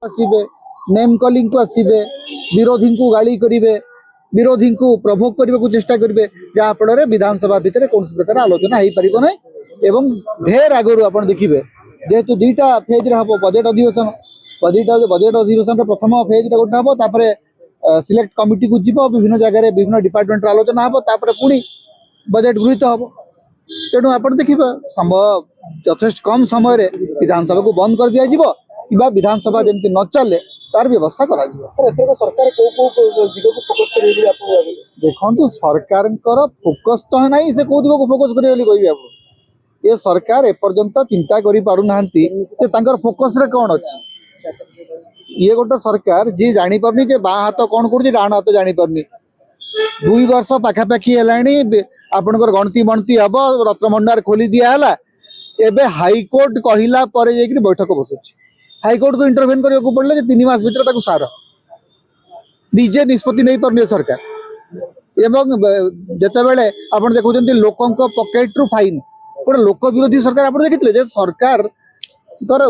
आसबे name Kalinga को आसबे विरोधी को गाड़ी करेंगे विरोधी को प्रभोग करने को चेष्टा करेंगे जहाँफल विधानसभा भितर कौन प्रकार आलोचना हो पार ना एवं ढेर आगु आप देखिए जेहेतु दुईटा फेज हम बजेट अधिवेशन बजेट अधिवेशन प्रथम फेज गोटे हम तापर सिलेक्ट कमिटी को जीव विभिन्न जगह विभिन्न डिपार्टमेंट आलोचना हम तापर पुणी बजेट गृहीत हम तेणु आप देखिए समय यथेष कम समय विधानसभा को बंद कर दिया कि विधानसभा जमी न चले तार व्यवस्था कर सरकार देखो सरकार फोकस तो है ना से कौ दिग को फोकस करेंगे आप ये सरकार एपर्यंत चिंता कर फोकस रे कौन अच्छी ये गोटे सरकार जी जानी पारनी जे बाँ हाथ कौन कर डाण हाथ जानी पारनी 2 वर्ष पाखापाखि है आपनकर गणती मणती हम रत्नभंडार खोली दिया एबे हाईकोर्ट कहला पर बैठक बसुच हाईकोर्ट को इंटरभेन करने पड़े 3 मास भर सार निजे निष्पत्ति नहीं पारनी सरकार एवं जितेबले आप देखुं लोकों पकेट रु फाइन गोटे लोक विरोधी सरकार आप देखिए सरकार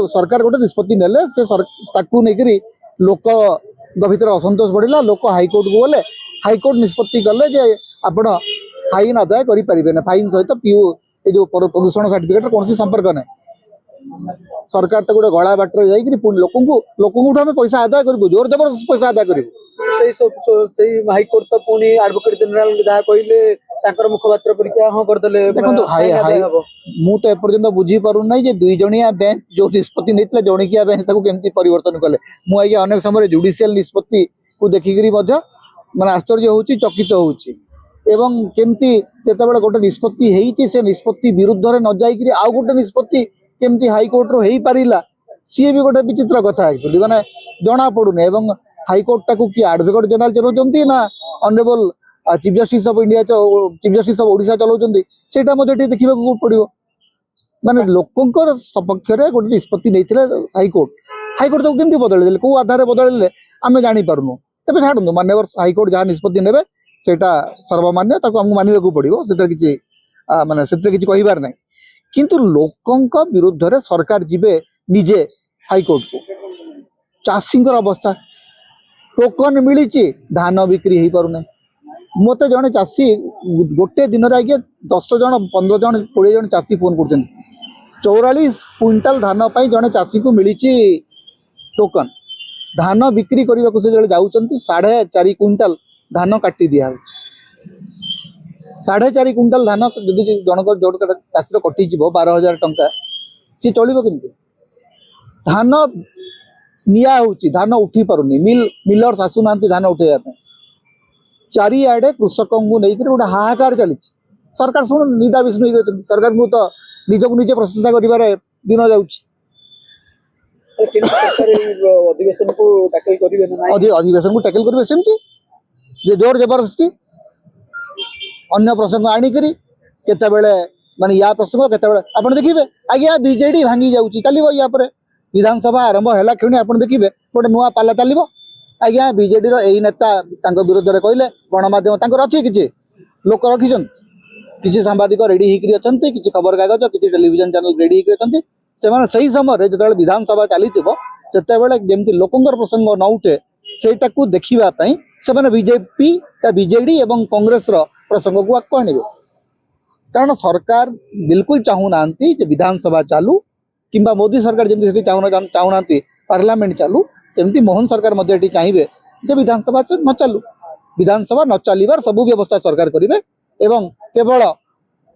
सरकार गोटे निष्पत्ति नेले से लोक भीतर असंतोष बढ़ला लोक हाईकोर्ट को गले हाईकोर्ट निष्पत्ति कले जे आपण फाइन आदाय करें फाइन सहित पीओ ये जो प्रदूषण सर्टिफिकेट कौन संपर्क ना सरकार तो गोटे गला बाटर लोक आम पैसा आदाय करूँ जोर जबरदस्त पैसा आदाय करूँ हाईकोर्ट तो पुणी एडवोकेट जनरल जहाँ कहले मुखपात्र परीक्षा हाँ करदे मु तो एपर्यंत बुझी पारूना जे 2 जणिया बेंच जो निष्पत्ति नहीं जणिकिया बेंच केमती परिवर्तन कले मुझे अनेक समय जुडिशियल निष्पत्ति को देखिकी माने आश्चर्य होची चकित होची एवं केमती जेतेबेले गोटे निष्पत्ति हेइची से निष्पत्ति विरुद्ध रे न जाई आउ गोटे निष्पत्ति केमती हाईकोर्ट रो हेई पारिला सी भी गोटे विचित्र कथा एक्चुअली माने जना पड़ुने एवं हाईकोर्ट टाकू कि एडवोकेट जनरल चलाउछंती ना honourable chief justice of India chief justice of Odisha चलाउछंती सेटा मते देखिबा को पड़िबो माने लोकंकर सपक्ष रे गोटे निष्पत्ति नैथिले हाईकोर्ट तो केमती बदल देले को आधार बदल देले आमे जानि पारुनो तबे छाड़ू मान्यवर हाईकोर्ट जहाँ निष्पत्ति ने सर्वमान्य आमको मानवा को पड़ो से माने से कहबार ना किंतु लोकों विरुद्ध रे सरकार जीवे निजे हाईकोर्ट को चाषी अवस्था टोकन मिली धान बिक्री हो पार ना मत जड़े चाषी गोटे दिन आगे 10 जन 15 जन 20 जन चाषी फोन कर 44 क्विंटाल धान जड़े चाषी को मिली टोकन धान बिक्री करने को से जाऊँच 4.5 क्विंटाल धान काटी दिया 4.5 क्विंटाल धान जदि जनक जो चाषी कटिज 12,000 टंका सी चलो केमती धान निया होची धान उठी पारुनी मिलर आसु ना धान उठेगा चारिआडे कृषकों को लेकर गोटे हाहाकार चली सरकार शुणु निदा विष्णु सरकार को तो निजक निजे प्रशंसा कर दिन जाऊँगी अधिवेशन को टैकल करेंगे सेमती जे जोर जबरदस्ती अन्य प्रसंग आनिकरी केतेबेले माने या प्रसंग केतेबेले आपण देखिबे आज्ञा बीजेडी भांगी जाउची चलिबो या पर विधानसभा आरंभ हैला खेणी आपण देखिबे गोटे नुआ पाला चलिबो आज्ञा बीजेडी रो एई नेता तांको विरोध रे कहले गणमाध्यम तांको अछि किछि लोक रखिछन किछि सांबादिक रेडी हिकरी अछंती किछि खबर कागज किछि टेलीविजन चैनल रेडी हिकरी अछंती सेमाने सही समय जतबेले विधानसभा चलीथिबो सेतेबेले जेमति लोकंगर प्रसंग न उठे सेटाकू देखिबा पई सेमाने बीजेपी बीजेडी एवं कांग्रेस रो प्रसंग को आको आनिबे कारण सरकार बिल्कुल चाहूना विधानसभा चालू किंबा मोदी सरकार जमी चाहूना पार्लियामेंट चालू सेमती मोहन सरकार चाहिए जे विधानसभा न चालू विधानसभा न चलवार सबू व्यवस्था सरकार करेंगे एवं केवल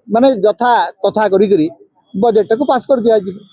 माने यथा तथा करी बजेट को पास कर दिया।